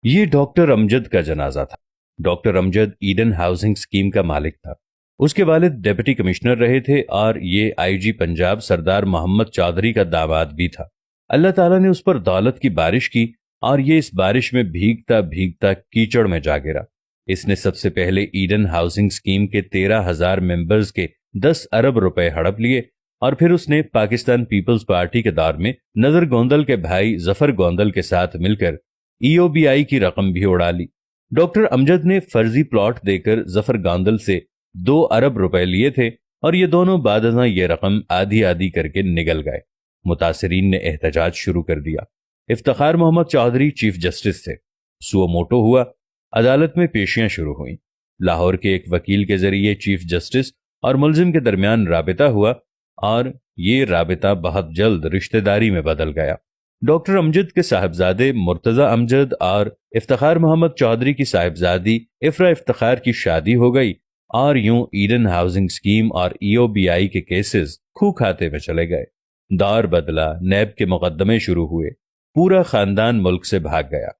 یہ डॉक्टर अमजद का जनाजा था। Doctor Amjad Eden housing scheme का मालिक था। उसके वालिद डिप्टी कमिश्नर रहे थे और ये आईजी पंजाब सरदार मोहम्मद चौधरी का दामाद भी था। अल्लाह ताला ने उस पर दौलत की बारिश की और ये इस बारिश में भीगता भीगता कीचड़ में जा गिरा। इसने सबसे पहले ईडन हाउसिंग स्कीम के 13,000 मेंबर्स के 10 अरब रुपए हड़प लिए और फिर उसने पाकिस्तान पीपल्स पार्टी के दौर में नजर गोंदल के भाई जफर गोंदल के साथ मिलकर ईओबीआई की रकम भी उड़ा ली। डॉक्टर अमजद ने फर्जी प्लॉट देकर जफर गोंदल से 2 अरब रुपए लिए थे और ये दोनों बादशाह ये रकम आधी आधी करके निगल गए। मुतासिरीन ने एहतजाज शुरू कर दिया। इफ्तिखार मोहम्मद चौधरी चीफ जस्टिस थे। सुओ मोटो हुआ, अदालत में पेशियां शुरू हुई। लाहौर के एक वकील के जरिए चीफ जस्टिस और मुलजिम के दरमियान राबिता हुआ और ये राबिता बहुत जल्द रिश्तेदारी में बदल गया। डॉक्टर अमजद के साहिबजादे मुर्तजा अमजद और इफ्तिखार मोहम्मद चौधरी की साहिबजादी इफ्रा इफ्तिखार की शादी हो गई और यूं ईडन हाउसिंग स्कीम और ईओबीआई के केसेस खूह खाते में चले गए। दौर बदला, नैब के मुकदमे शुरू हुए, पूरा खानदान मुल्क से भाग गया।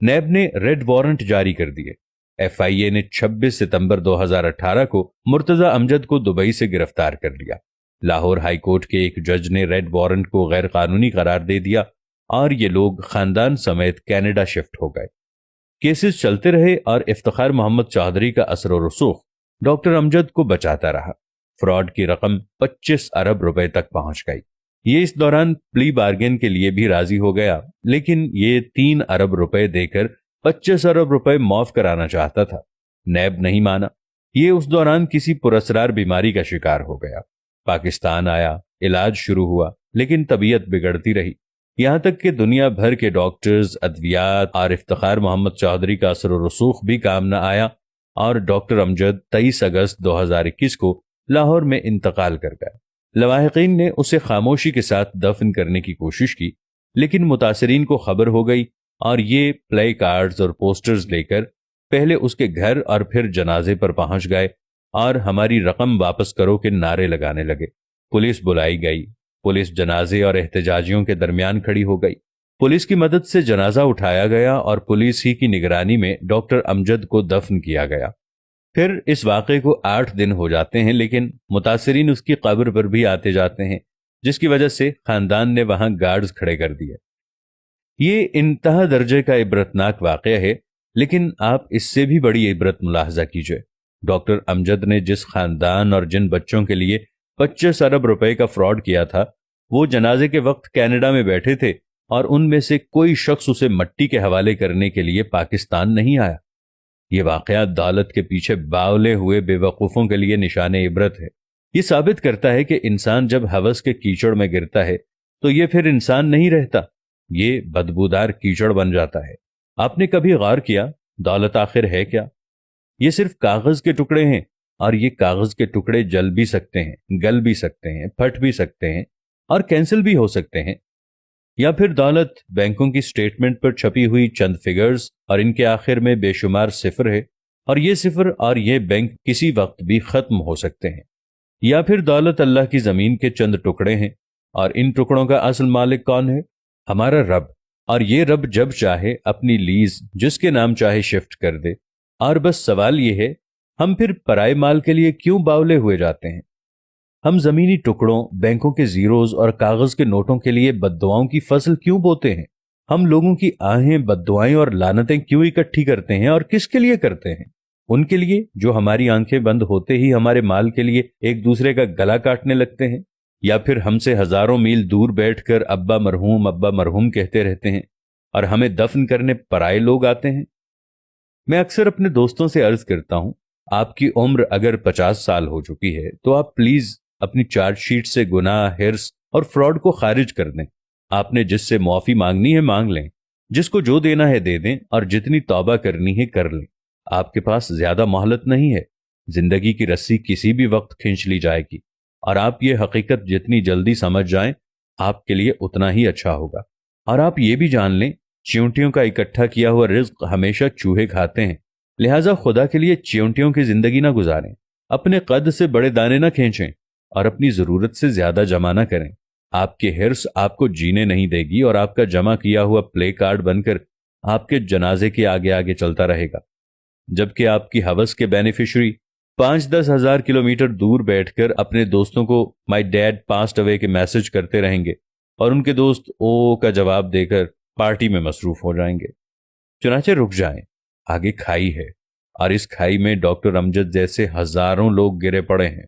नैब ने रेड वारंट जारी कर दिए। एफआईए ने 26 सितंबर 2018 को मुर्तजा अमजद को दुबई से गिरफ्तार कर लिया। लाहौर हाई कोर्ट के एक जज ने रेड वारंट को गैर कानूनी करार दे दिया और ये लोग खानदान समेत कनाडा शिफ्ट हो गए। केसेस चलते रहे और इफ्तिखार मोहम्मद चौधरी का असर और रसूख डॉक्टर अमजद को बचाता रहा। फ्रॉड की रकम 25 अरब रुपए तक पहुंच गई। ये इस दौरान प्ली बार्गेन के लिए भी राजी हो गया, लेकिन ये 3 अरब रुपए देकर 25 अरब रुपए माफ कराना चाहता था। नैब नहीं माना। ये उस दौरान किसी पुरस्रार बीमारी का शिकार हो गया। पाकिस्तान आया, इलाज शुरू हुआ, लेकिन तबीयत बिगड़ती रही। यहां तक कि दुनिया भर के डॉक्टर्स, अद्वियात और इफ्तिखार मोहम्मद चौधरी का असर रसूख भी काम न आया और डॉक्टर अमजद 23 अगस्त 2021 को लाहौर में इंतकाल कर गया। लवाहिकीन ने उसे खामोशी के साथ दफन करने की कोशिश की, लेकिन मुतासरीन को खबर हो गई और ये प्ले कार्ड्स और पोस्टर्स लेकर पहले उसके घर और फिर जनाजे पर पहुंच गए और हमारी रकम वापस करो के नारे लगाने लगे। पुलिस बुलाई गई। पुलिस जनाजे और एहतजाजियों के दरमियान खड़ी हो गई। पुलिस की मदद से जनाजा उठाया गया और पुलिस ही की निगरानी में डॉक्टर अमजद को दफन किया गया। फिर इस वाक़े को 8 दिन हो जाते हैं, लेकिन मुतासिरीन उसकी कब्र पर भी आते जाते हैं, जिसकी वजह से खानदान ने वहां गार्ड्स खड़े कर दिए। ये इंतहा दर्जे का इबरतनाक वाक़या है, लेकिन आप इससे भी बड़ी इबरत मुलाहजा कीजिए। डॉक्टर अमजद ने जिस खानदान और जिन बच्चों के लिए 25 अरब रुपए का फ्रॉड किया था, वो जनाजे के वक्त कनाडा में बैठे थे और उनमें से कोई शख्स उसे मट्टी के हवाले करने के लिए पाकिस्तान नहीं आया। ये वाकया दौलत के पीछे बावले हुए बेवकूफ़ों के लिए निशाने इबरत है। ये साबित करता है कि इंसान जब हवस के कीचड़ में गिरता है तो ये फिर इंसान नहीं रहता, ये बदबूदार कीचड़ बन जाता है। आपने कभी गौर किया दौलत आखिर है क्या? ये सिर्फ कागज के टुकड़े हैं और ये कागज के टुकड़े जल भी सकते हैं, गल भी सकते हैं, फट भी सकते हैं और कैंसिल भी हो सकते हैं। या फिर दौलत बैंकों की स्टेटमेंट पर छपी हुई चंद फिगर्स और इनके आखिर में बेशुमार सिफर है और ये सिफर और ये बैंक किसी वक्त भी खत्म हो सकते हैं। या फिर दौलत अल्लाह की जमीन के चंद टुकड़े हैं और इन टुकड़ों का असल मालिक कौन है? हमारा रब। और ये रब जब चाहे अपनी लीज जिसके नाम चाहे शिफ्ट कर दे। और बस सवाल ये है, हम फिर पराए माल के लिए क्यों बावले हुए जाते हैं? हम जमीनी टुकड़ों, बैंकों के जीरोज और कागज के नोटों के लिए बद्दुआओं की फसल क्यों बोते हैं? हम लोगों की आहें, बद्दुआएं और लानतें क्यों इकट्ठी करते हैं और किसके लिए करते हैं? उनके लिए जो हमारी आंखें बंद होते ही हमारे माल के लिए एक दूसरे का गला काटने लगते हैं, या फिर हमसे हजारों मील दूर बैठकर अब्बा मरहूम कहते रहते हैं और हमें दफन करने पराए लोग आते हैं। मैं अक्सर अपने दोस्तों से अर्ज करता हूं, आपकी उम्र अगर 50 साल हो चुकी है तो आप प्लीज अपनी चार्जशीट से गुनाह, हिर्स और फ्रॉड को खारिज कर दें। आपने जिससे मुआफी मांगनी है मांग लें, जिसको जो देना है दे दें और जितनी तौबा करनी है कर लें। आपके पास ज्यादा मोहलत नहीं है। जिंदगी की रस्सी किसी भी वक्त खींच ली जाएगी और आप ये हकीकत जितनी जल्दी समझ जाएं, आपके लिए उतना ही अच्छा होगा। और आप ये भी जान लें, चींटियों का इकट्ठा किया हुआ रिज्क हमेशा चूहे खाते हैं। लिहाजा खुदा के लिए चींटियों की जिंदगी ना गुजारें, अपने कद से बड़े दाने ना खींचें और अपनी जरूरत से ज्यादा जमा ना करें। आपके हिर्स आपको जीने नहीं देगी और आपका जमा किया हुआ प्ले कार्ड बनकर آپ کے جنازے کے آگے آگے چلتا رہے گا، جبکہ آپ کی ہوس کے بینیفیشری 5-10 ہزار کلومیٹر دور بیٹھ کر اپنے دوستوں کو مائی ڈیڈ پاسڈ اوے کے میسج کرتے رہیں گے، اور ان کے دوست او کا جواب دے کر پارٹی میں مصروف ہو جائیں گے۔ چنانچہ رک جائیں، آگے کھائی ہے، اور اس کھائی میں ڈاکٹر امجد جیسے ہزاروں لوگ گرے پڑے ہیں۔